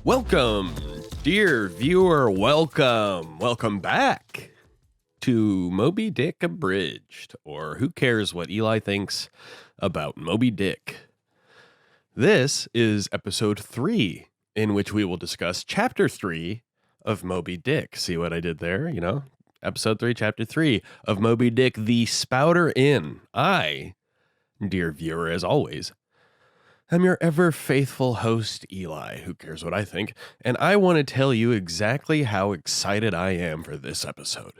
Welcome, dear viewer, welcome back to Moby-Dick Abridged, or who cares what Eli thinks about Moby-Dick. This is episode 3, in which we will discuss chapter 3 of Moby-Dick. See what I did there, you know? Episode 3, chapter 3 of Moby-Dick, the Spouter-Inn. I, dear viewer, as always, I'm your ever faithful host, Eli, who cares what I think, and I want to tell you exactly how excited I am for this episode.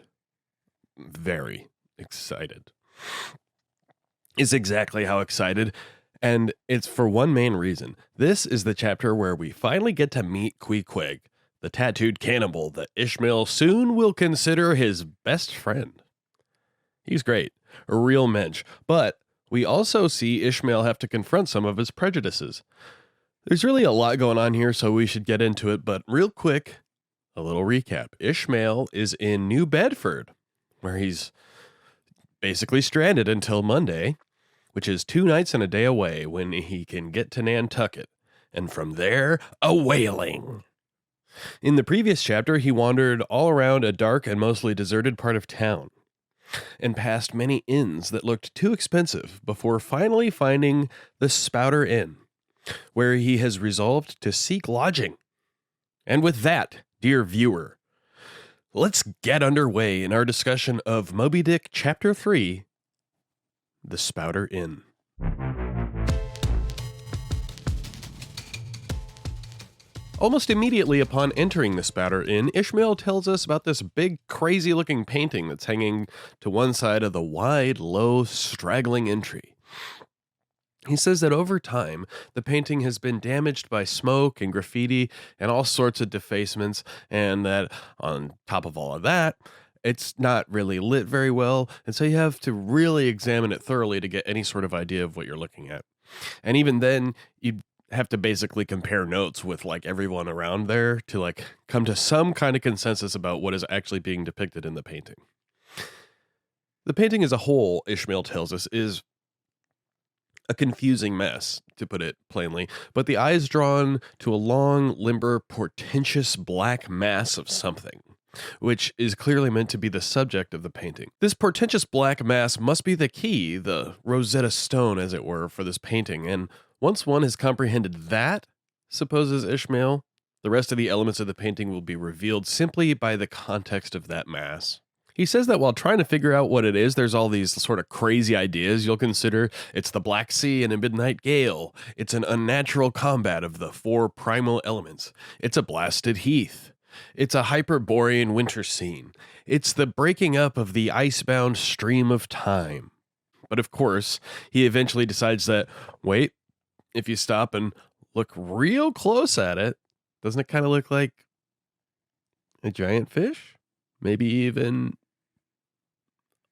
Very excited. Is exactly how excited, and it's for one main reason. This is the chapter where we finally get to meet Queequeg, the tattooed cannibal that Ishmael soon will consider his best friend. He's great, a real mensch, but we also see Ishmael have to confront some of his prejudices. There's really a lot going on here, so we should get into it, but real quick, a little recap. Ishmael is in New Bedford, where he's basically stranded until Monday, which is 2 nights and a day away, when he can get to Nantucket, and from there, a whaling. In the previous chapter, he wandered all around a dark and mostly deserted part of town, and passed many inns that looked too expensive before finally finding the Spouter-Inn, where he has resolved to seek lodging. And with that, dear viewer, let's get underway in our discussion of Moby-Dick Chapter 3, The Spouter-Inn. Almost immediately upon entering the Spouter-Inn, Ishmael tells us about this big, crazy-looking painting that's hanging to one side of the wide, low, straggling entry. He says that over time, the painting has been damaged by smoke and graffiti and all sorts of defacements, and that on top of all of that, it's not really lit very well, and so you have to really examine it thoroughly to get any sort of idea of what you're looking at. And even then, you have to basically compare notes with like everyone around there to like come to some kind of consensus about what is actually being depicted in the painting. The painting as a whole, Ishmael tells us, is a confusing mess, to put it plainly, but the eye is drawn to a long, limber, portentous black mass of something, which is clearly meant to be the subject of the painting. This portentous black mass must be the key, the Rosetta Stone, as it were, for this painting, and once one has comprehended that, supposes Ishmael, the rest of the elements of the painting will be revealed simply by the context of that mass. He says that while trying to figure out what it is, there's all these sort of crazy ideas you'll consider. It's the Black Sea and a midnight gale. It's an unnatural combat of the 4 primal elements. It's a blasted heath. It's a Hyperborean winter scene. It's the breaking up of the icebound stream of time. But of course, he eventually decides that, wait, if you stop and look real close at it, doesn't it kind of look like a giant fish? Maybe even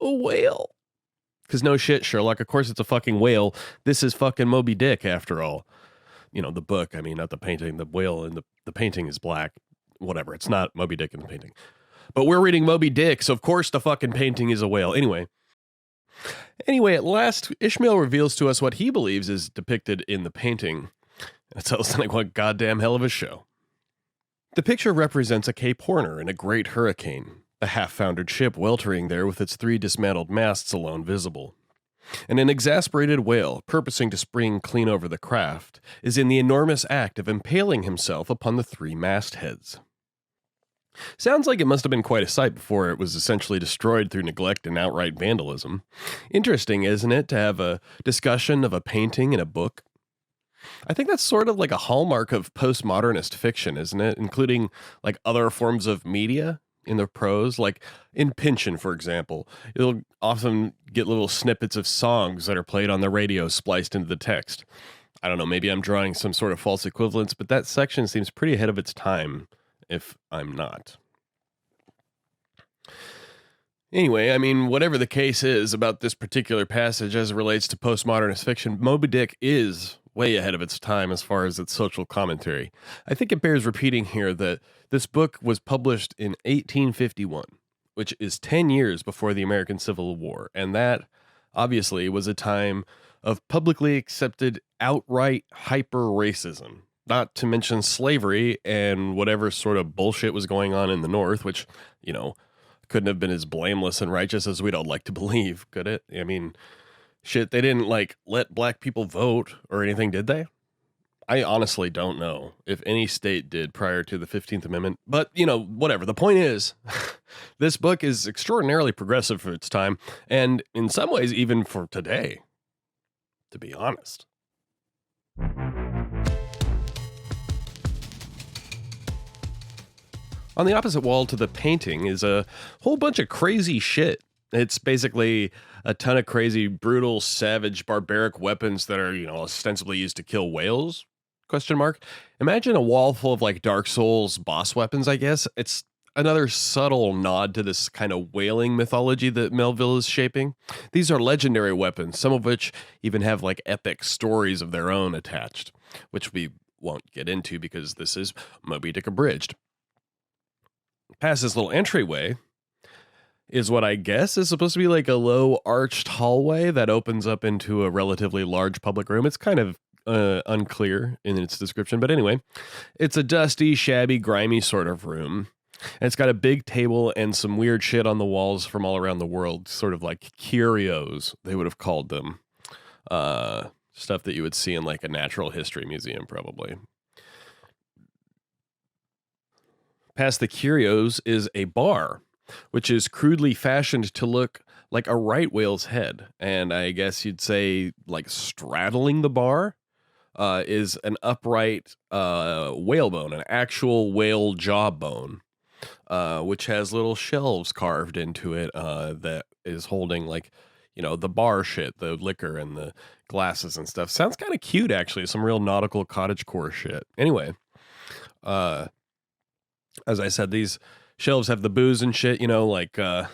a whale? Because no shit, Sherlock, of course it's a fucking whale. This is fucking Moby-Dick, after all. You know, the book, I mean, not the painting. The whale in the painting is black. Whatever, it's not Moby-Dick in the painting. But we're reading Moby-Dick, so of course the fucking painting is a whale. Anyway, at last, Ishmael reveals to us what he believes is depicted in the painting. It sounds like one goddamn hell of a show. The picture represents a Cape Horner in a great hurricane, the half-foundered ship weltering there with its 3 dismantled masts alone visible. And an exasperated whale, purposing to spring clean over the craft, is in the enormous act of impaling himself upon the 3 mastheads. Sounds like it must have been quite a sight before it was essentially destroyed through neglect and outright vandalism. Interesting, isn't it, to have a discussion of a painting in a book? I think that's sort of like a hallmark of postmodernist fiction, isn't it? Including like other forms of media in the prose, like in Pynchon, for example. You'll often get little snippets of songs that are played on the radio spliced into the text. I don't know, maybe I'm drawing some sort of false equivalence, but that section seems pretty ahead of its time, if I'm not. Anyway, I mean, whatever the case is about this particular passage as it relates to postmodernist fiction, Moby-Dick is way ahead of its time as far as its social commentary. I think it bears repeating here that this book was published in 1851, which is 10 years before the American Civil War, and that obviously was a time of publicly accepted outright hyper-racism. not to mention slavery and whatever sort of bullshit was going on in the North, which, couldn't have been as blameless and righteous as we'd all like to believe, could it? I mean, shit, they didn't let black people vote or anything, did they? I honestly don't know if any state did prior to the 15th Amendment, but whatever. The point is, this book is extraordinarily progressive for its time, and in some ways, even for today, to be honest. On the opposite wall to the painting is a whole bunch of crazy shit. It's basically a ton of crazy, brutal, savage, barbaric weapons that are, ostensibly used to kill whales. Question mark. Imagine a wall full of Dark Souls boss weapons, I guess. It's another subtle nod to this kind of whaling mythology that Melville is shaping. These are legendary weapons, some of which even have epic stories of their own attached, which we won't get into because this is MOBY-DICK Abridged. Past this little entryway is what I guess is supposed to be a low arched hallway that opens up into a relatively large public room. It's kind of unclear in its description, but anyway, it's a dusty, shabby, grimy sort of room. And it's got a big table and some weird shit on the walls from all around the world, sort of like curios, they would have called them. Stuff that you would see in a natural history museum, probably. Past the curios is a bar, which is crudely fashioned to look like a right whale's head. And I guess you'd say straddling the bar is an upright whalebone, an actual whale jawbone, which has little shelves carved into it that is holding the bar shit, the liquor and the glasses and stuff. Sounds kind of cute, actually. Some real nautical cottagecore shit. Anyway, as I said, these shelves have the booze and shit, the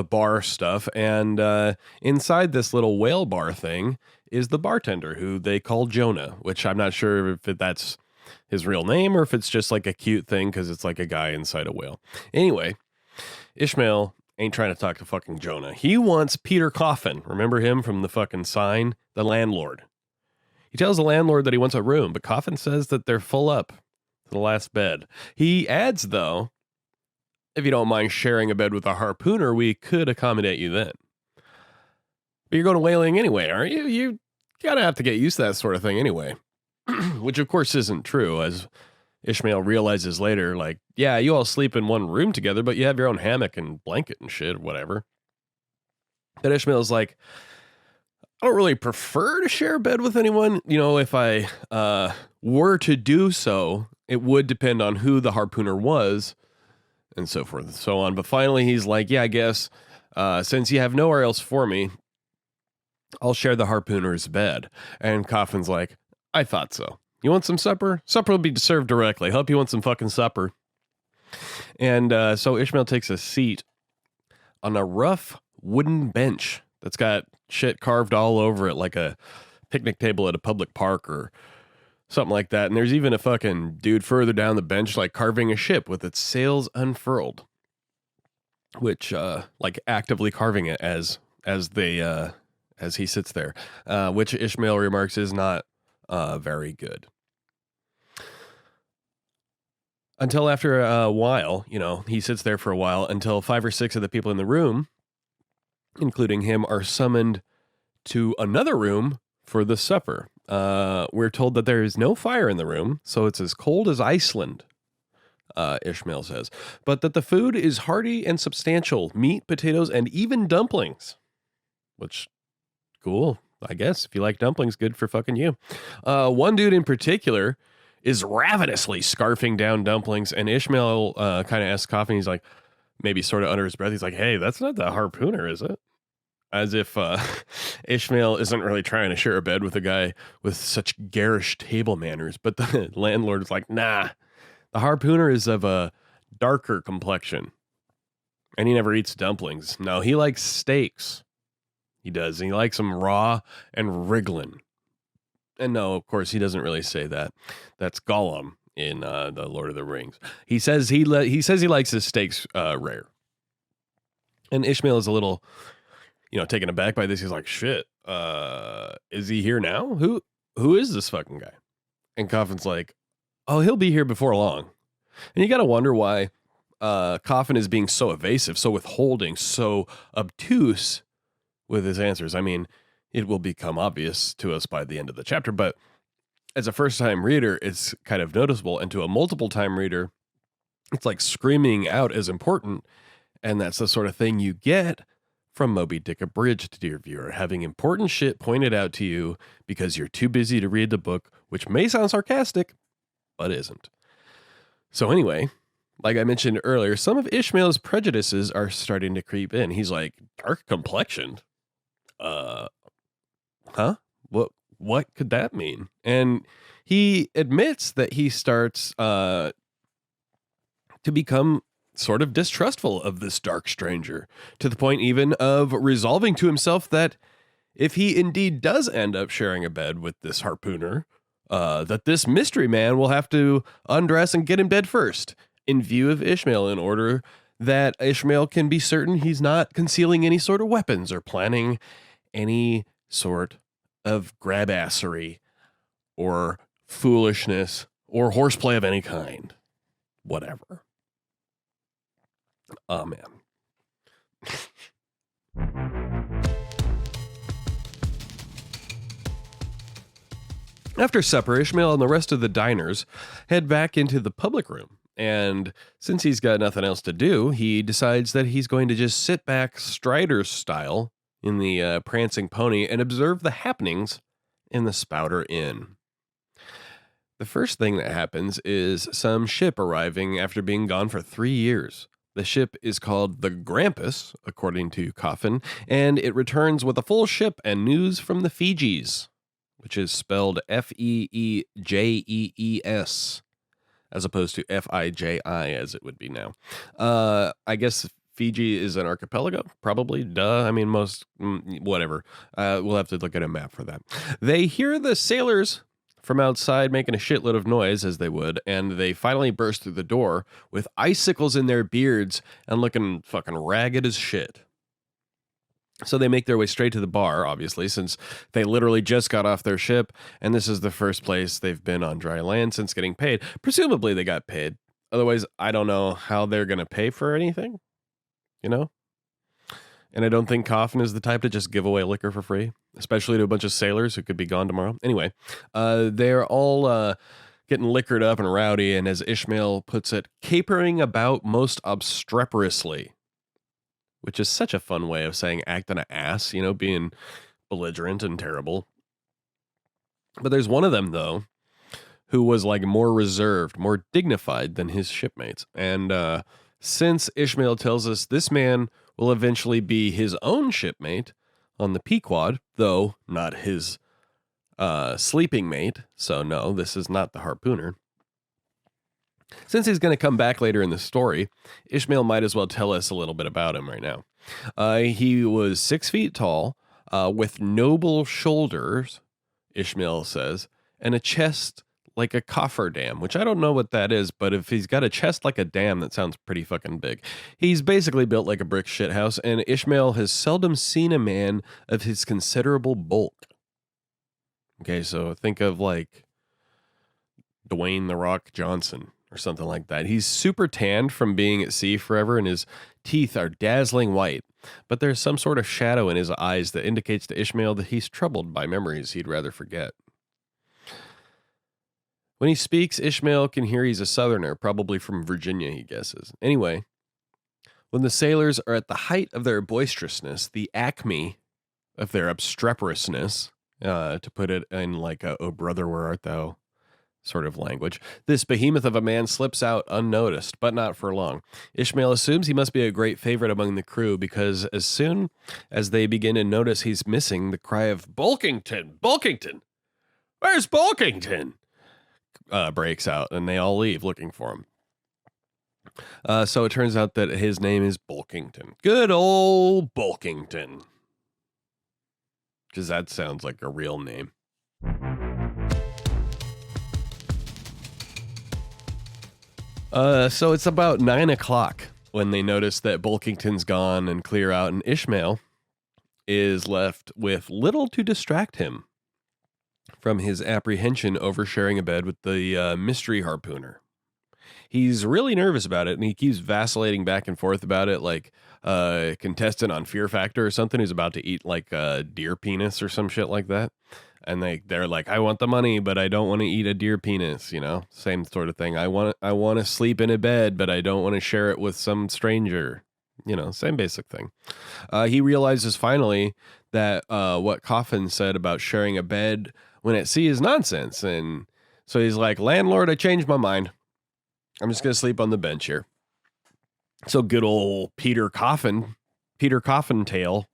bar stuff. And inside this little whale bar thing is the bartender, who they call Jonah, which I'm not sure if that's his real name or if it's just a cute thing because it's a guy inside a whale. Anyway, Ishmael ain't trying to talk to fucking Jonah. He wants Peter Coffin. Remember him from the fucking sign? The landlord. He tells the landlord that he wants a room, but Coffin says that they're full up to the last bed. He adds, though, if you don't mind sharing a bed with a harpooner, we could accommodate you then. But you're going to whaling anyway, aren't you? You gotta have to get used to that sort of thing anyway. Which, of course, isn't true, as Ishmael realizes later, yeah, you all sleep in one room together, but you have your own hammock and blanket and shit, whatever. And Ishmael's I don't really prefer to share a bed with anyone. If I were to do so, it would depend on who the harpooner was, and so forth and so on. But finally, he's yeah, I guess, since you have nowhere else for me, I'll share the harpooner's bed. And Coffin's I thought so. You want some supper? Supper will be served directly. Hope you want some fucking supper. And so Ishmael takes a seat on a rough wooden bench that's got shit carved all over it, like a picnic table at a public park or something like that. And there's even a fucking dude further down the bench, carving a ship with its sails unfurled, which actively carving it as he sits there, which Ishmael remarks is not very good. Until after a while, he sits there for a while until 5 or 6 of the people in the room, including him, are summoned to another room for the supper. We're told that there is no fire in the room, so it's as cold as Iceland, Ishmael says, but that the food is hearty and substantial: meat, potatoes, and even dumplings. Which, cool, I guess. If you like dumplings, good for fucking you. One dude in particular is ravenously scarfing down dumplings, and Ishmael kind of asks Coffin, he's maybe sort of under his breath, he's hey, that's not the harpooner, is it? As if Ishmael isn't really trying to share a bed with a guy with such garish table manners. But the landlord is nah, the harpooner is of a darker complexion, and he never eats dumplings. No, he likes steaks. He does. And he likes them raw and wriggling. And no, of course, he doesn't really say that. That's Gollum in the Lord of the Rings. He says he likes his steaks rare. And Ishmael is a little, taken aback by this. He's shit. Is he here now? Who is this fucking guy? And Coffin's like, oh, he'll be here before long. And you got to wonder why Coffin is being so evasive, so withholding, so obtuse with his answers. I mean, it will become obvious to us by the end of the chapter, but as a first-time reader, it's kind of noticeable. And to a multiple-time reader, it's like screaming out as important. And that's the sort of thing you get from Moby Dick Abridged, dear viewer, having important shit pointed out to you because you're too busy to read the book, which may sound sarcastic, but isn't. So anyway, like I mentioned earlier, some of Ishmael's prejudices are starting to creep in. He's like, dark complexioned? Huh? What could that mean? And he admits that he starts to become sort of distrustful of this dark stranger, to the point even of resolving to himself that if he indeed does end up sharing a bed with this harpooner, that this mystery man will have to undress and get him dead first, in view of Ishmael, in order that Ishmael can be certain he's not concealing any sort of weapons or planning any sort of grabassery or foolishness or horseplay of any kind. Whatever. Oh, man. After supper, Ishmael and the rest of the diners head back into the public room. And since he's got nothing else to do, he decides that he's going to just sit back Strider style in the prancing pony and observe the happenings in the Spouter-Inn. The first thing that happens is some ship arriving after being gone for 3 years. The ship is called the Grampus, according to Coffin, and it returns with a full ship and news from the Fijis, which is spelled F-E-E-J-E-E-S, as opposed to F-I-J-I, as it would be now. I guess Fiji is an archipelago, probably, duh. I mean, most, whatever. We'll have to look at a map for that. They hear the sailors from outside making a shitload of noise, as they would, and they finally burst through the door with icicles in their beards and looking fucking ragged as shit. So they make their way straight to the bar, obviously, since they literally just got off their ship, and this is the first place they've been on dry land since getting paid. Presumably they got paid. Otherwise, I don't know how they're going to pay for anything, you know? And I don't think Coffin is the type to just give away liquor for free, especially to a bunch of sailors who could be gone tomorrow. Anyway, they're all getting liquored up and rowdy, and as Ishmael puts it, capering about most obstreperously, which is such a fun way of saying acting an ass, you know, being belligerent and terrible. But there's one of them, though, who was like more reserved, more dignified than his shipmates. And since Ishmael tells us this man will eventually be his own shipmate on the Pequod, though not his sleeping mate, so no, this is not the harpooner. Since he's going to come back later in the story, Ishmael might as well tell us a little bit about him right now. He was 6 feet tall, with noble shoulders, Ishmael says, and a chest like a cofferdam, which I don't know what that is, but if he's got a chest like a dam, that sounds pretty fucking big. He's basically built like a brick shithouse, and Ishmael has seldom seen a man of his considerable bulk. Okay, so think of like Dwayne "The Rock" Johnson or something like that. He's super tanned from being at sea forever, and his teeth are dazzling white, but there's some sort of shadow in his eyes that indicates to Ishmael that he's troubled by memories he'd rather forget. When he speaks, Ishmael can hear he's a southerner, probably from Virginia, he guesses. Anyway, when the sailors are at the height of their boisterousness, the acme of their obstreperousness, to put it in like a "Oh brother, where art thou" sort of language, this behemoth of a man slips out unnoticed, but not for long. Ishmael assumes he must be a great favorite among the crew, because as soon as they begin to notice he's missing, the cry of "Bulkington! Bulkington! Where's Bulkington?" breaks out, and they all leave looking for him. So it turns out that his name is Bulkington. Good old Bulkington. Because that sounds like a real name. So it's about 9 o'clock when they notice that Bulkington's gone and clear out, and Ishmael is left with little to distract him. from his apprehension over sharing a bed with the mystery harpooner. He's really nervous about it, and he keeps vacillating back and forth about it, like a contestant on Fear Factor or something who's about to eat like a deer penis or some shit like that. And they're like, I want the money, but I don't want to eat a deer penis, you know, same sort of thing. I want to sleep in a bed, but I don't want to share it with some stranger, you know, same basic thing. He realizes finally that what Coffin said about sharing a bed when at sea is nonsense. And so he's like, landlord, I changed my mind. I'm just going to sleep on the bench here. So good old Peter Coffin Tail,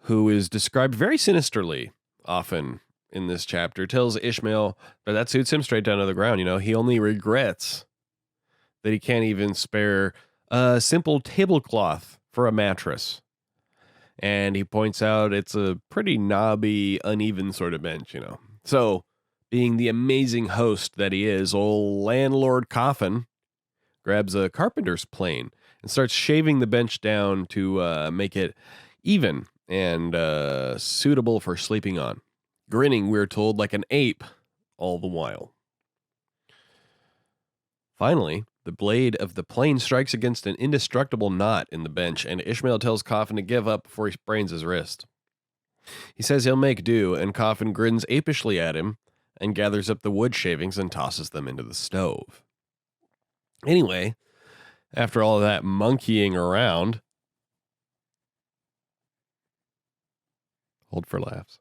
who is described very sinisterly often in this chapter, tells Ishmael that suits him straight down to the ground. You know, he only regrets that he can't even spare a simple tablecloth for a mattress. And he points out it's a pretty knobby, uneven sort of bench, you know. So, being the amazing host that he is, old landlord Coffin grabs a carpenter's plane and starts shaving the bench down to make it even and suitable for sleeping on. Grinning, we're told, like an ape all the while. Finally, the blade of the plane strikes against an indestructible knot in the bench, and Ishmael tells Coffin to give up before he sprains his wrist. He says he'll make do, and Coffin grins apishly at him and gathers up the wood shavings and tosses them into the stove. Anyway, after all of that monkeying around, hold for laughs,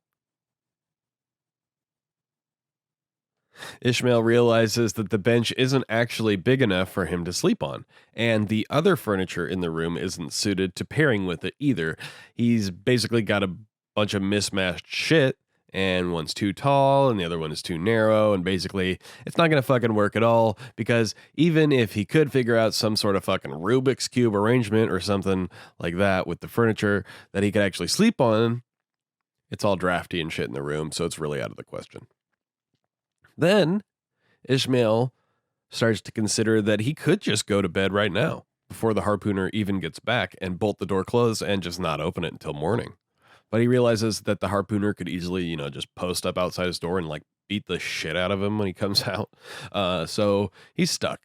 Ishmael realizes that the bench isn't actually big enough for him to sleep on, and the other furniture in the room isn't suited to pairing with it either. He's basically got a bunch of mismatched shit, and one's too tall and the other one is too narrow, and basically it's not gonna fucking work at all, because even if he could figure out some sort of fucking Rubik's Cube arrangement or something like that with the furniture that he could actually sleep on, it's all drafty and shit in the room, so it's really out of the question. Then Ishmael starts to consider that he could just go to bed right now before the harpooner even gets back and bolt the door closed and just not open it until morning. But he realizes that the harpooner could easily, you know, just post up outside his door and like beat the shit out of him when he comes out. So he's stuck.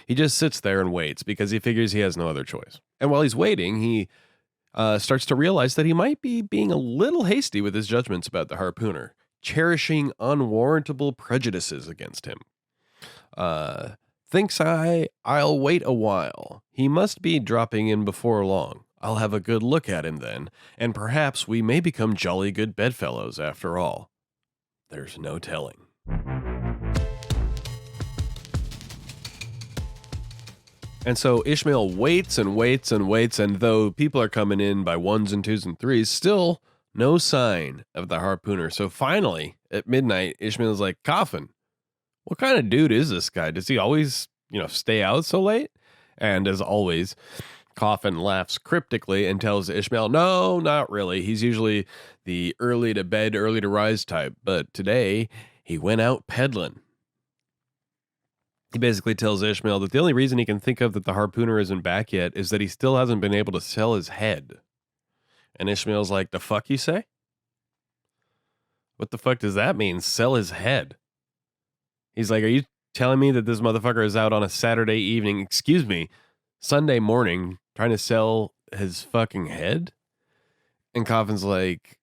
He just sits there and waits because he figures he has no other choice. And while he's waiting, he starts to realize that he might be being a little hasty with his judgments about the harpooner, cherishing unwarrantable prejudices against him. Thinks I'll wait a while. He must be dropping in before long. I'll have a good look at him then, and perhaps we may become jolly good bedfellows after all. There's no telling. And so Ishmael waits and waits and waits, and though people are coming in by ones and twos and threes, still no sign of the harpooner. So finally, at midnight, Ishmael's like, Coffin, what kind of dude is this guy? Does he always, you know, stay out so late? And as always, Coffin laughs cryptically and tells Ishmael, no, not really. He's usually the early to bed, early to rise type. But today, he went out peddling. He basically tells Ishmael that the only reason he can think of that the harpooner isn't back yet is that he still hasn't been able to sell his head. And Ishmael's like, the fuck you say? What the fuck does that mean? Sell his head? He's like, are you telling me that this motherfucker is out on a Saturday evening, excuse me, Sunday morning, trying to sell his fucking head? And Coffin's like,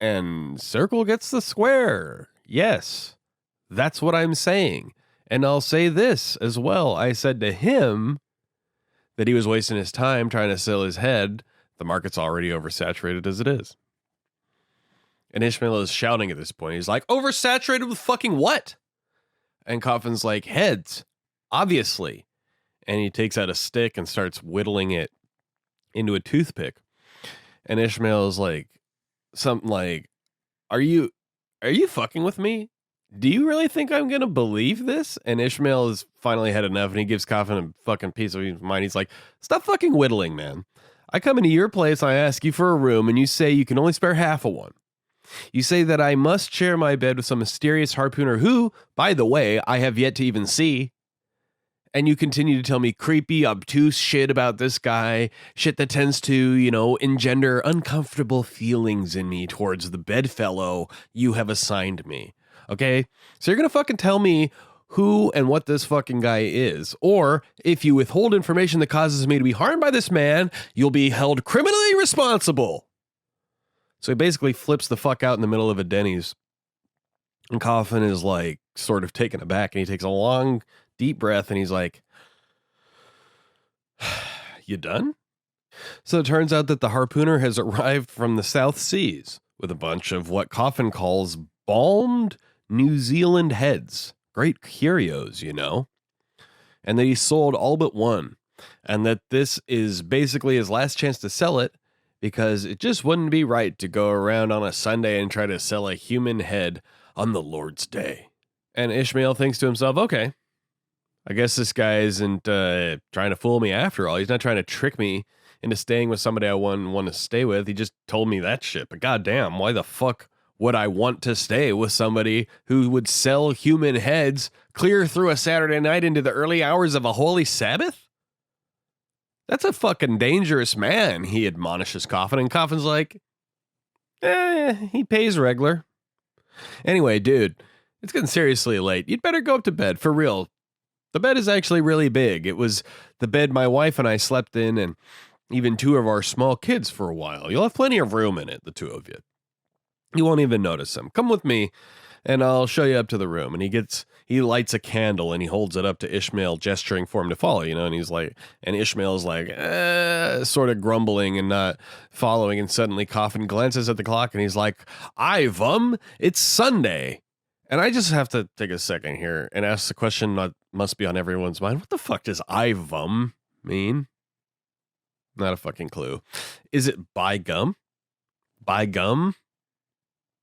and circle gets the square. Yes, that's what I'm saying. And I'll say this as well. I said to him that he was wasting his time trying to sell his head. The market's already oversaturated as it is. And Ishmael is shouting at this point. He's like, oversaturated with fucking what? And Coffin's like, heads, obviously. And he takes out a stick and starts whittling it into a toothpick. And Ishmael is like, something like, are you fucking with me? Do you really think I'm going to believe this? And Ishmael has finally had enough, and he gives Coffin a fucking piece of his mind. He's like, stop fucking whittling, man. I come into your place, I ask you for a room, and you say you can only spare half of one. You say that I must share my bed with some mysterious harpooner who, by the way, I have yet to even see. And you continue to tell me creepy, obtuse shit about this guy, shit that tends to, you know, engender uncomfortable feelings in me towards the bedfellow you have assigned me. Okay? So you're gonna fucking tell me who and what this fucking guy is. Or if you withhold information that causes me to be harmed by this man, you'll be held criminally responsible. So he basically flips the fuck out in the middle of a Denny's. And Coffin is like sort of taken aback, and he takes a long, deep breath, and he's like, "You done?" So it turns out that the harpooner has arrived from the South Seas with a bunch of what Coffin calls balmed New Zealand heads. Great curios, you know. And that he sold all but one. And that this is basically his last chance to sell it, because it just wouldn't be right to go around on a Sunday and try to sell a human head on the Lord's Day. And Ishmael thinks to himself, okay, I guess this guy isn't trying to fool me after all. He's not trying to trick me into staying with somebody I wouldn't want to stay with. He just told me that shit. But goddamn, why the fuck would I want to stay with somebody who would sell human heads clear through a Saturday night into the early hours of a holy Sabbath? That's a fucking dangerous man, he admonishes Coffin. And Coffin's like, he pays regular. Anyway, dude, it's getting seriously late. You'd better go up to bed, for real. The bed is actually really big. It was the bed my wife and I slept in, and even two of our small kids for a while. You'll have plenty of room in it, the two of you. You won't even notice them. Come with me, and I'll show you up to the room. And he lights a candle, and he holds it up to Ishmael, gesturing for him to follow, you know, and he's like, and Ishmael's like, sort of grumbling and not following, and suddenly Coffin glances at the clock, and he's like, it's Sunday. And I just have to take a second here and ask the question that must be on everyone's mind. What the fuck does mean? Not a fucking clue. Is it buy gum? Buy gum?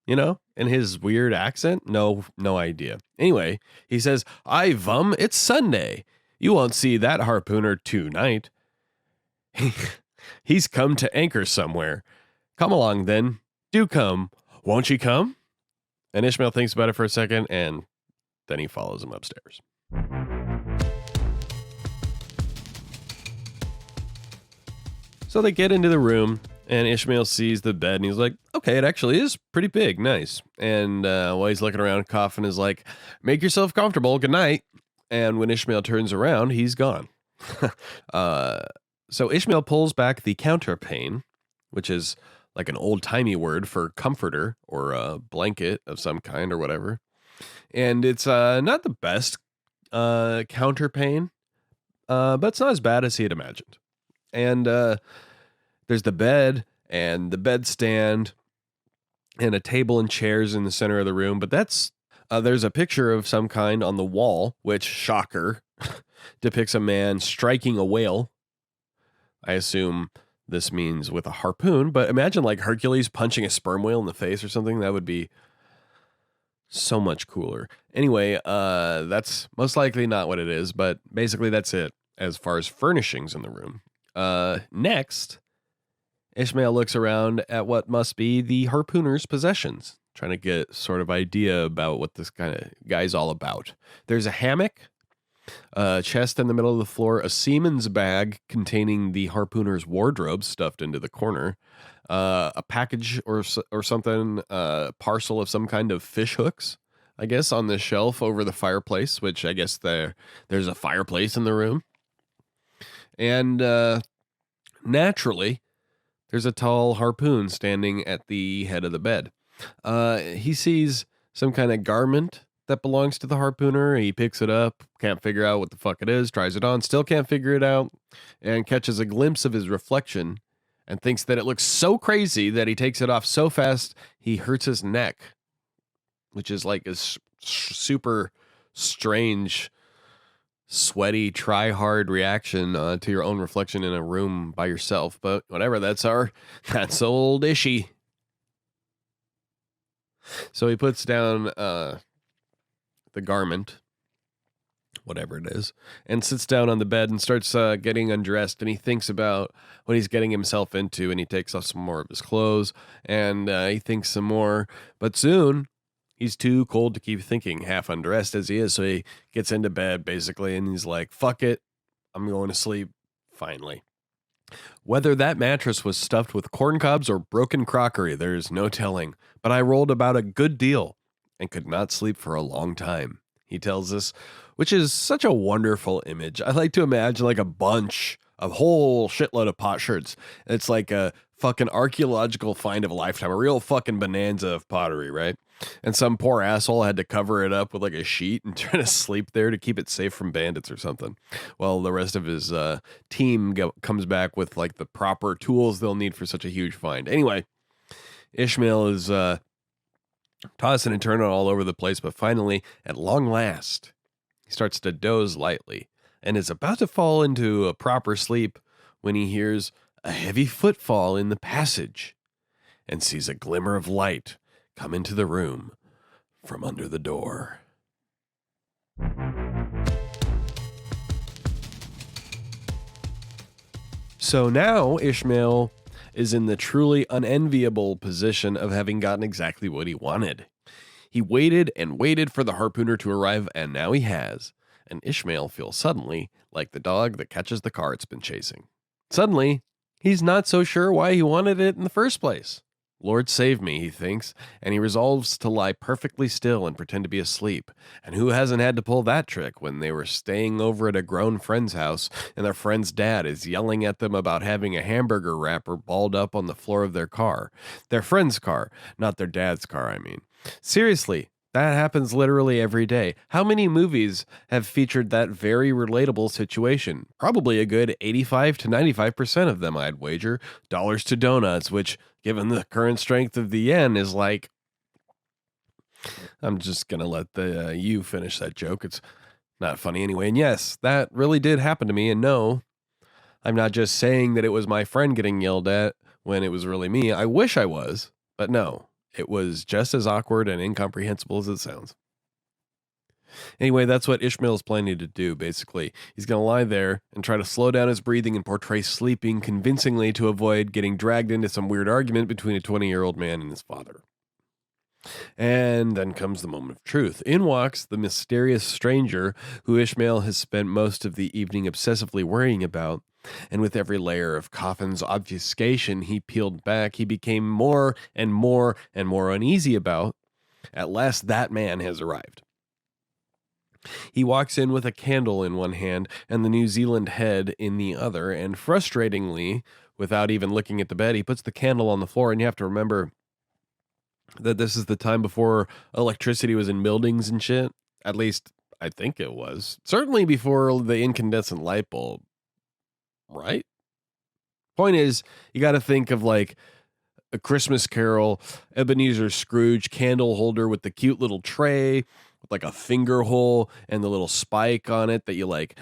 You know, in his weird accent? No idea. Anyway, he says, it's Sunday. You won't see that harpooner tonight. He's come to anchor somewhere. Come along then. Do come. Won't you come? And Ishmael thinks about it for a second, and then he follows him upstairs. So they get into the room, and Ishmael sees the bed, and he's like, okay, it actually is pretty big. Nice. And while he's looking around, Coffin is like, make yourself comfortable. Good night. And when Ishmael turns around, he's gone. So Ishmael pulls back the counterpane, which is like an old-timey word for comforter or a blanket of some kind or whatever. And it's not the best counterpane, but it's not as bad as he had imagined. And there's the bed and the bedstand and a table and chairs in the center of the room. But there's a picture of some kind on the wall, which, shocker, depicts a man striking a whale. I assume this means with a harpoon, but imagine like Hercules punching a sperm whale in the face or something. That would be so much cooler. Anyway, that's most likely not what it is, but basically that's it as far as furnishings in the room. Next, Ishmael looks around at what must be the harpooner's possessions, trying to get sort of idea about what this kind of guy's all about. There's a hammock, a chest in the middle of the floor, a seaman's bag containing the harpooner's wardrobe stuffed into the corner, a package or something, parcel of some kind of fish hooks, I guess, on the shelf over the fireplace, which I guess there's a fireplace in the room. And naturally, there's a tall harpoon standing at the head of the bed. He sees some kind of garment that belongs to the harpooner. He picks it up, can't figure out what the fuck it is, tries it on, still can't figure it out, and catches a glimpse of his reflection and thinks that it looks so crazy that he takes it off so fast he hurts his neck, which is like a super strange, sweaty, try-hard reaction to your own reflection in a room by yourself. But whatever, that's old Ishy. So he puts down the garment, whatever it is, and sits down on the bed and starts getting undressed, and he thinks about what he's getting himself into, and he takes off some more of his clothes, and he thinks some more, but soon He's too cold to keep thinking, half undressed as he is, so he gets into bed, basically, and he's like, fuck it, I'm going to sleep, finally. Whether that mattress was stuffed with corn cobs or broken crockery, there's no telling, but I rolled about a good deal and could not sleep for a long time, he tells us, which is such a wonderful image. I like to imagine like a whole shitload of potsherds. It's like a fucking archaeological find of a lifetime, a real fucking bonanza of pottery, right? And some poor asshole had to cover it up with like a sheet and try to sleep there to keep it safe from bandits or something. Well, the rest of his team comes back with like the proper tools they'll need for such a huge find. Anyway, Ishmael is tossing and turning all over the place, but finally, at long last, he starts to doze lightly and is about to fall into a proper sleep when he hears a heavy footfall in the passage and sees a glimmer of light come into the room from under the door. So now Ishmael is in the truly unenviable position of having gotten exactly what he wanted. He waited and waited for the harpooner to arrive, and now he has. And Ishmael feels suddenly like the dog that catches the car it's been chasing. Suddenly, he's not so sure why he wanted it in the first place. Lord save me, he thinks, and he resolves to lie perfectly still and pretend to be asleep. And who hasn't had to pull that trick when they were staying over at a grown friend's house and their friend's dad is yelling at them about having a hamburger wrapper balled up on the floor of their car? Their friend's car, not their dad's car, I mean. Seriously, that happens literally every day. How many movies have featured that very relatable situation? Probably a good 85 to 95% of them, I'd wager. Dollars to donuts, which, given the current strength of the yen, is like... I'm just going to let you finish that joke. It's not funny anyway. And yes, that really did happen to me. And no, I'm not just saying that it was my friend getting yelled at when it was really me. I wish I was, but no. It was just as awkward and incomprehensible as it sounds. Anyway, that's what Ishmael's planning to do, basically. He's going to lie there and try to slow down his breathing and portray sleeping convincingly to avoid getting dragged into some weird argument between a 20-year-old man and his father. And then comes the moment of truth. In walks the mysterious stranger who Ishmael has spent most of the evening obsessively worrying about. And with every layer of Coffin's obfuscation he peeled back, he became more and more and more uneasy about. At last, that man has arrived. He walks in with a candle in one hand and the New Zealand head in the other, and frustratingly, without even looking at the bed, he puts the candle on the floor. And you have to remember that this is the time before electricity was in buildings and shit. At least, I think it was. Certainly before the incandescent light bulb. Right? Point is, you got to think of like A Christmas Carol, Ebenezer Scrooge candle holder with the cute little tray with like a finger hole and the little spike on it that you like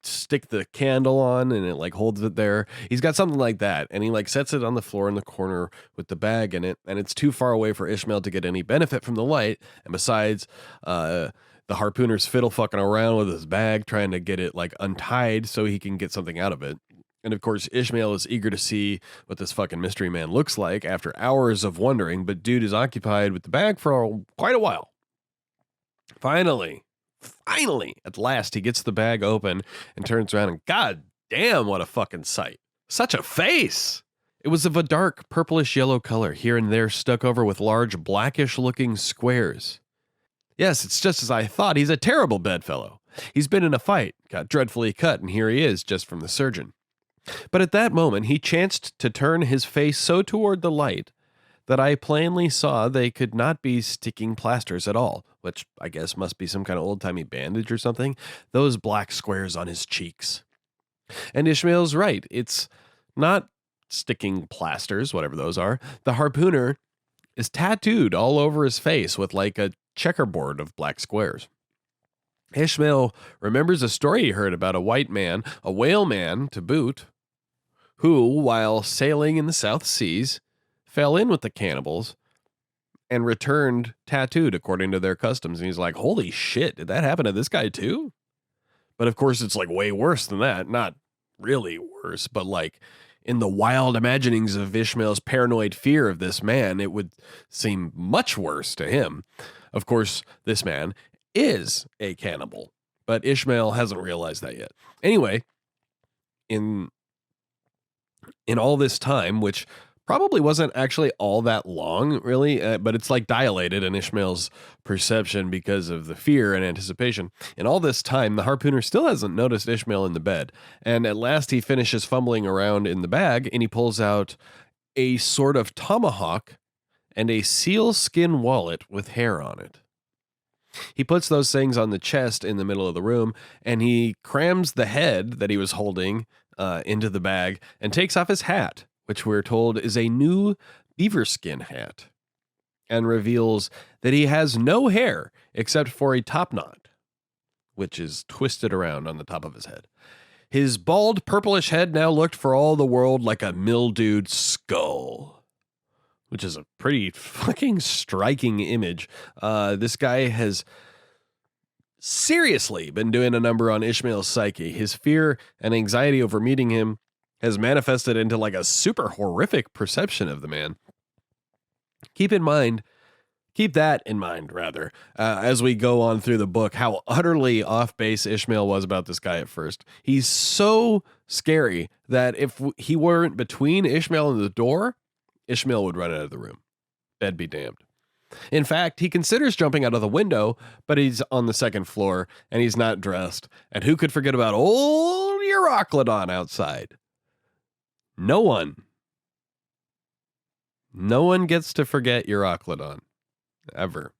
stick the candle on and it like holds it there. He's got something like that, and he like sets it on the floor in the corner with the bag in it, and it's too far away for Ishmael to get any benefit from the light. And besides, the harpooner's fiddle fucking around with his bag trying to get it like untied so he can get something out of it. And of course, Ishmael is eager to see what this fucking mystery man looks like after hours of wondering, but dude is occupied with the bag for quite a while. Finally, at last, he gets the bag open and turns around, and god damn, what a fucking sight. Such a face! It was of a dark purplish yellow color, here and there stuck over with large blackish looking squares. Yes, it's just as I thought. He's a terrible bedfellow. He's been in a fight, got dreadfully cut, and here he is, just from the surgeon. But at that moment, he chanced to turn his face so toward the light that I plainly saw they could not be sticking plasters at all, which I guess must be some kind of old-timey bandage or something, those black squares on his cheeks. And Ishmael's right. It's not sticking plasters, whatever those are. The harpooner is tattooed all over his face with like a checkerboard of black squares. Ishmael remembers a story he heard about a white man, a whale man to boot, who, while sailing in the South Seas, fell in with the cannibals and returned tattooed according to their customs. And he's like, holy shit, did that happen to this guy too? But of course, it's like way worse than that. Not really worse, but like In the wild imaginings of Ishmael's paranoid fear of this man, it would seem much worse to him. Of course, this man is a cannibal, but Ishmael hasn't realized that yet. Anyway, in all this time, which probably wasn't actually all that long, really, but it's like dilated in Ishmael's perception because of the fear and anticipation. In all this time, the harpooner still hasn't noticed Ishmael in the bed, and at last he finishes fumbling around in the bag, and he pulls out a sort of tomahawk and a sealskin wallet with hair on it. He puts those things on the chest in the middle of the room, and he crams the head that he was holding into the bag and takes off his hat, which we're told is a new beaver skin hat, and reveals that he has no hair except for a top knot, which is twisted around on the top of his head. His bald, purplish head now looked for all the world like a mildewed skull, which is a pretty fucking striking image. This guy has seriously been doing a number on Ishmael's psyche. His fear and anxiety over meeting him has manifested into like a super horrific perception of the man. Keep that in mind, as we go on through the book, how utterly off base Ishmael was about this guy at first. He's so scary that if he weren't between Ishmael and the door, Ishmael would run out of the room. Bed be damned. In fact, he considers jumping out of the window, but he's on the second floor and he's not dressed. And who could forget about old Euroclydon outside? No one. No one gets to forget Euroclydon. Ever.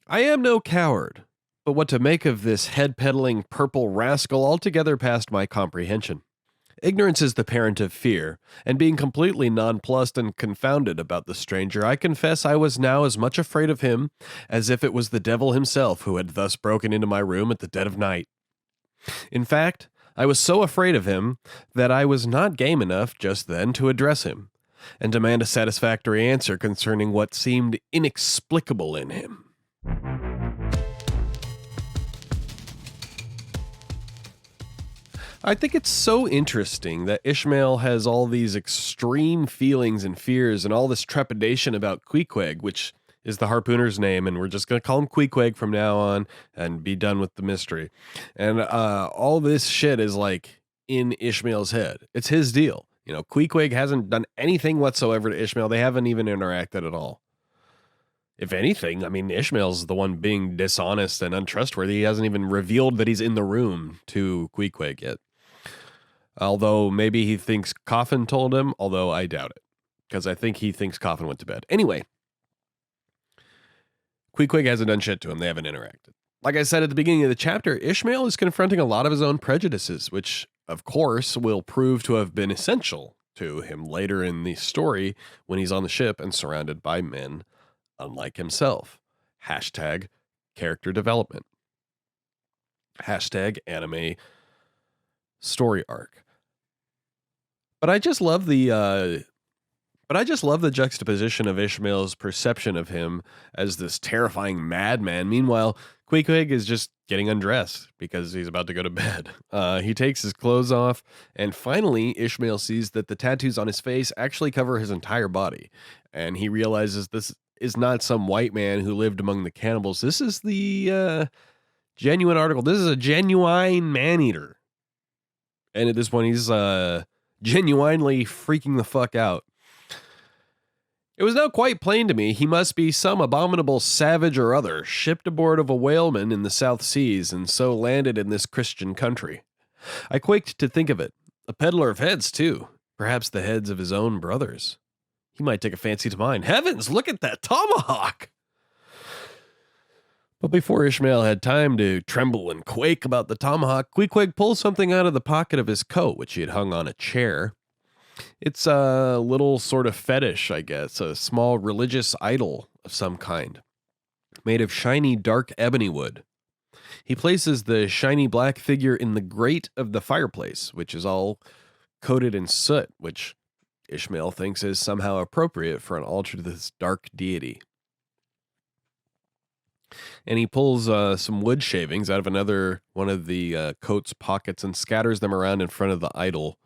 I am no coward, but what to make of this head-peddling purple rascal altogether past my comprehension. Ignorance is the parent of fear, and being completely nonplussed and confounded about the stranger, I confess I was now as much afraid of him as if it was the devil himself who had thus broken into my room at the dead of night. In fact, I was so afraid of him that I was not game enough just then to address him and demand a satisfactory answer concerning what seemed inexplicable in him. I think it's so interesting that Ishmael has all these extreme feelings and fears and all this trepidation about Queequeg, which is the harpooner's name, and we're just going to call him Queequeg from now on and be done with the mystery. And all this shit is like in Ishmael's head. It's his deal. You know, Queequeg hasn't done anything whatsoever to Ishmael. They haven't even interacted at all. If anything, I mean, Ishmael's the one being dishonest and untrustworthy. He hasn't even revealed that he's in the room to Queequeg yet. Although maybe he thinks Coffin told him, although I doubt it, because I think he thinks Coffin went to bed. Anyway, Queequeg hasn't done shit to him. They haven't interacted. Like I said at the beginning of the chapter, Ishmael is confronting a lot of his own prejudices, which, of course, will prove to have been essential to him later in the story when he's on the ship and surrounded by men unlike himself. Hashtag character development. Hashtag anime story arc. But I just love the juxtaposition of Ishmael's perception of him as this terrifying madman. Meanwhile, Queequeg is just getting undressed because he's about to go to bed. He takes his clothes off, and finally Ishmael sees that the tattoos on his face actually cover his entire body. And he realizes this is not some white man who lived among the cannibals. This is the genuine article. This is a genuine man-eater. And at this point, he's genuinely freaking the fuck out. It was now quite plain to me he must be some abominable savage or other, shipped aboard of a whaleman in the South Seas, and so landed in this Christian country. I quaked to think of it. A peddler of heads, too. Perhaps the heads of his own brothers. He might take a fancy to mine. Heavens, look at that tomahawk! But before Ishmael had time to tremble and quake about the tomahawk, Queequeg pulls something out of the pocket of his coat, which he had hung on a chair. It's a little sort of fetish, I guess, a small religious idol of some kind, made of shiny dark ebony wood. He places the shiny black figure in the grate of the fireplace, which is all coated in soot, which Ishmael thinks is somehow appropriate for an altar to this dark deity. And he pulls some wood shavings out of another one of the coat's pockets and scatters them around in front of the idol,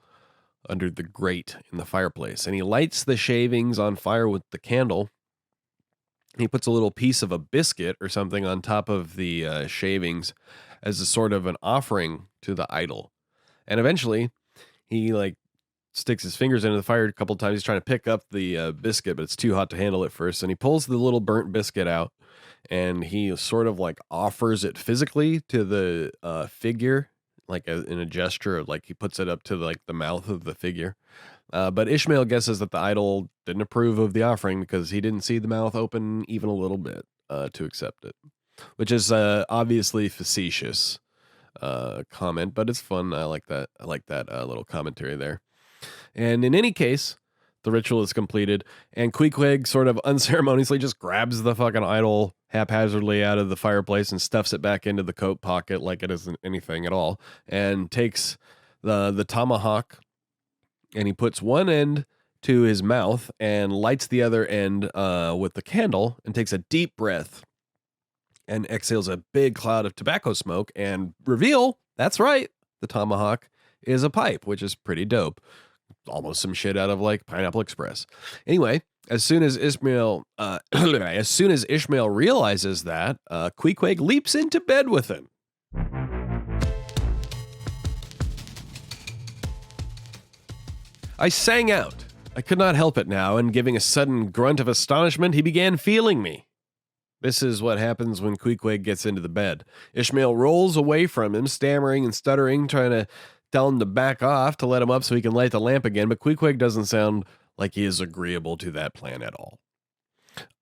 under the grate in the fireplace, and he lights the shavings on fire with the candle. He puts a little piece of a biscuit or something on top of the shavings as a sort of an offering to the idol. And eventually, he sticks his fingers into the fire a couple times. He's trying to pick up the biscuit, but it's too hot to handle at first. And he pulls the little burnt biscuit out, and he sort of offers it physically to the figure, in a gesture of he puts it up to the mouth of the figure. But Ishmael guesses that the idol didn't approve of the offering because he didn't see the mouth open even a little bit to accept it, which is obviously facetious comment, but it's fun. I like that. I like that little commentary there. And in any case, the ritual is completed, and Queequeg sort of unceremoniously just grabs the fucking idol haphazardly out of the fireplace and stuffs it back into the coat pocket like it isn't anything at all, and takes the tomahawk, and he puts one end to his mouth and lights the other end with the candle and takes a deep breath and exhales a big cloud of tobacco smoke and reveal, that's right, the tomahawk is a pipe, which is pretty dope. Almost some shit out of Pineapple Express. Anyway, as soon as Ishmael realizes that, Queequeg leaps into bed with him. I sang out. I could not help it now, and giving a sudden grunt of astonishment, he began feeling me. This is what happens when Queequeg gets into the bed. Ishmael rolls away from him, stammering and stuttering, trying to tell him to back off to let him up so he can light the lamp again, but Queequeg doesn't sound like he is agreeable to that plan at all.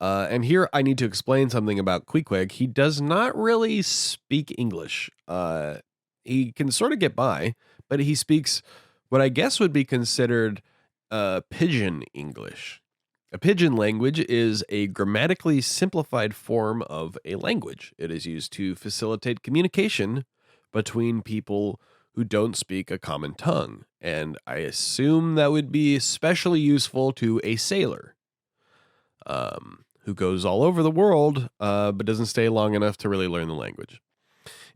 And here I need to explain something about Queequeg. He does not really speak English. He can sort of get by, but he speaks what I guess would be considered Pidgin English. A Pidgin language is a grammatically simplified form of a language. It is used to facilitate communication between people who don't speak a common tongue, and I assume that would be especially useful to a sailor who goes all over the world but doesn't stay long enough to really learn the language.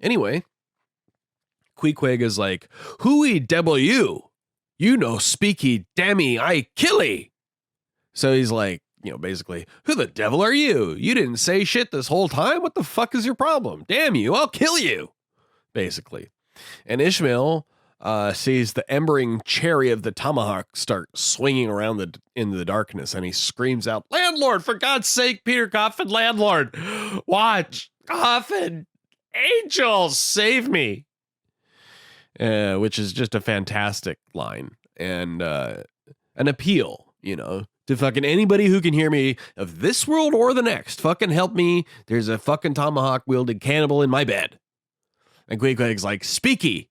Anyway, Queequeg is like, "Hooey debble you? You no speaky dammy I killy." So he's like, basically, "Who the devil are you? You didn't say shit this whole time? What the fuck is your problem? Damn you, I'll kill you." Basically. And Ishmael sees the embering cherry of the tomahawk start swinging around in the darkness, and he screams out, "Landlord, for God's sake, Peter Coffin, landlord, watch, Coffin, angels, save me." Which is just a fantastic line and an appeal, to fucking anybody who can hear me of this world or the next. Fucking help me. There's a fucking tomahawk wielding cannibal in my bed. And Queequeg's like, "Speaky,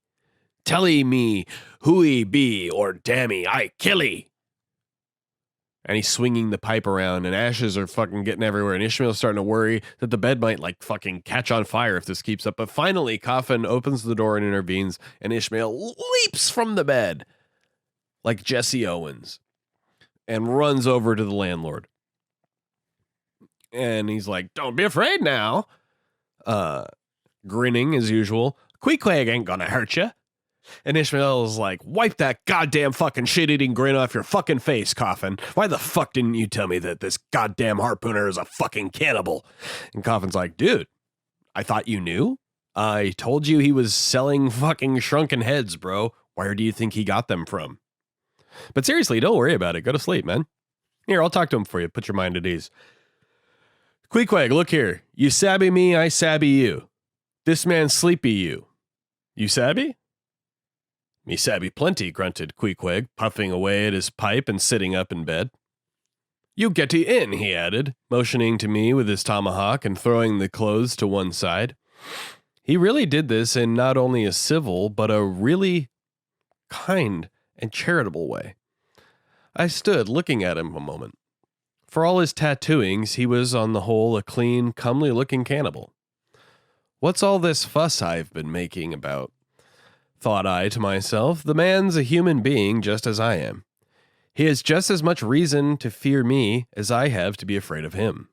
telly me who be or dammy I killy." And he's swinging the pipe around, and ashes are fucking getting everywhere, and Ishmael's starting to worry that the bed might fucking catch on fire if this keeps up. But finally, Coffin opens the door and intervenes, and Ishmael leaps from the bed like Jesse Owens and runs over to the landlord. And he's like, "Don't be afraid now." Grinning as usual. "Queequeg ain't gonna hurt you." And Ishmael's like, "Wipe that goddamn fucking shit-eating grin off your fucking face, Coffin. Why the fuck didn't you tell me that this goddamn harpooner is a fucking cannibal?" And Coffin's like, "Dude, I thought you knew. I told you he was selling fucking shrunken heads, bro. Where do you think he got them from? But seriously, don't worry about it. Go to sleep, man. Here, I'll talk to him for you. Put your mind at ease. Queequeg, look here. You sabby me, I sabby you. This man sleepy you. You sabby?" "Me sabby plenty," grunted Queequeg, puffing away at his pipe and sitting up in bed. "You getty in," he added, motioning to me with his tomahawk and throwing the clothes to one side. He really did this in not only a civil, but a really kind and charitable way. I stood looking at him a moment. For all his tattooings, he was on the whole a clean, comely-looking cannibal. What's all this fuss I've been making about? Thought I to myself. The man's a human being just as I am. He has just as much reason to fear me as I have to be afraid of him.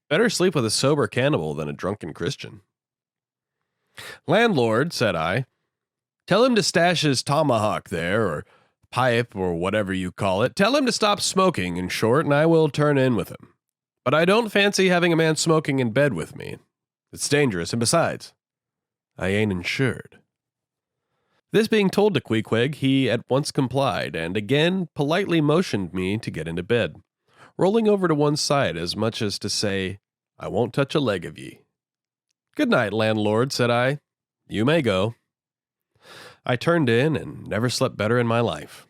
Better sleep with a sober cannibal than a drunken Christian. "Landlord," said I, "tell him to stash his tomahawk there, or pipe or whatever you call it. Tell him to stop smoking, in short, and I will turn in with him. But I don't fancy having a man smoking in bed with me. It's dangerous, and besides, I ain't insured. This being told to Queequeg, he at once complied, and again politely motioned me to get into bed, rolling over to one side as much as to say, I won't touch a leg of ye. Good night, landlord, said I. You may go. I turned in and never slept better in my life.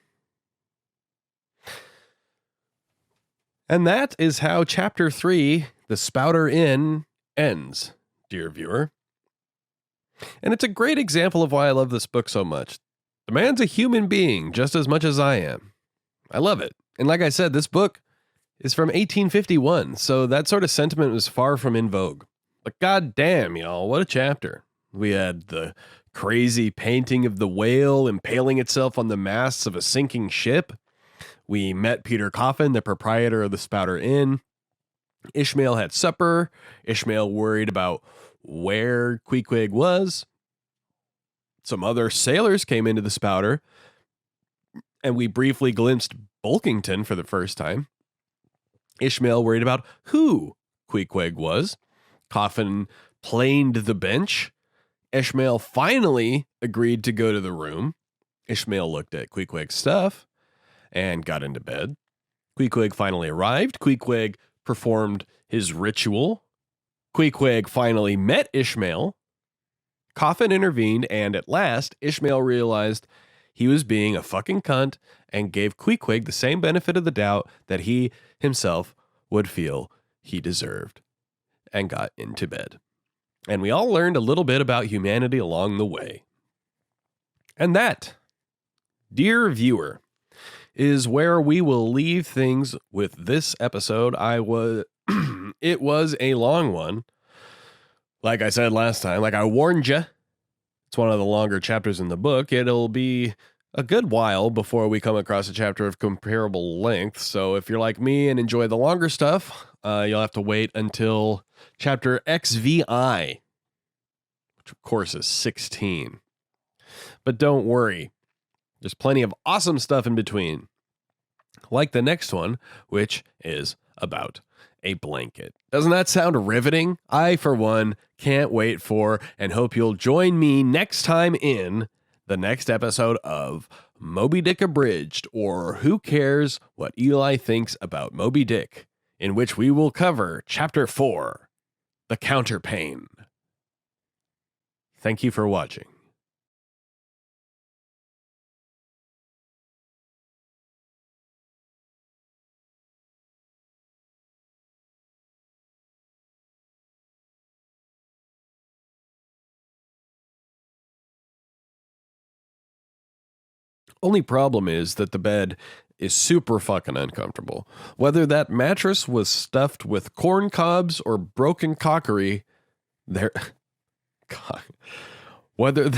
And that is how Chapter 3, The Spouter-Inn, ends, dear viewer. And it's a great example of why I love this book so much. The man's a human being just as much as I am. I love it. And like I said, this book is from 1851, so that sort of sentiment was far from in vogue. But goddamn, y'all, what a chapter. We had the crazy painting of the whale impaling itself on the masts of a sinking ship. We met Peter Coffin, the proprietor of the Spouter-Inn. Ishmael had supper. Ishmael worried about where Queequeg was. Some other sailors came into the Spouter, and we briefly glimpsed Bulkington for the first time. Ishmael worried about who Queequeg was. Coffin planed the bench. Ishmael finally agreed to go to the room. Ishmael looked at Queequeg's stuff and got into bed. Queequeg finally arrived. Queequeg performed his ritual. Queequeg finally met Ishmael. Coffin intervened, and at last, Ishmael realized he was being a fucking cunt and gave Queequeg the same benefit of the doubt that he himself would feel he deserved, and got into bed. And we all learned a little bit about humanity along the way. And that, dear viewer, is where we will leave things with this episode. It was a long one. Like I said last time, like I warned you, it's one of the longer chapters in the book. It'll be a good while before we come across a chapter of comparable length. So if you're like me and enjoy the longer stuff, you'll have to wait until chapter XVI, which of course is 16. But don't worry, there's plenty of awesome stuff in between. Like the next one, which is about a blanket. Doesn't that sound riveting? I, for one, can't wait for and hope you'll join me next time in the next episode of Moby-Dick Abridged, or Who Cares What Eli Thinks About Moby-Dick, in which we will cover Chapter 4, The Counterpane. Thank you for watching. Only problem is that the bed is super fucking uncomfortable. Whether that mattress was stuffed with corn cobs or broken cockery, there... God. Whether...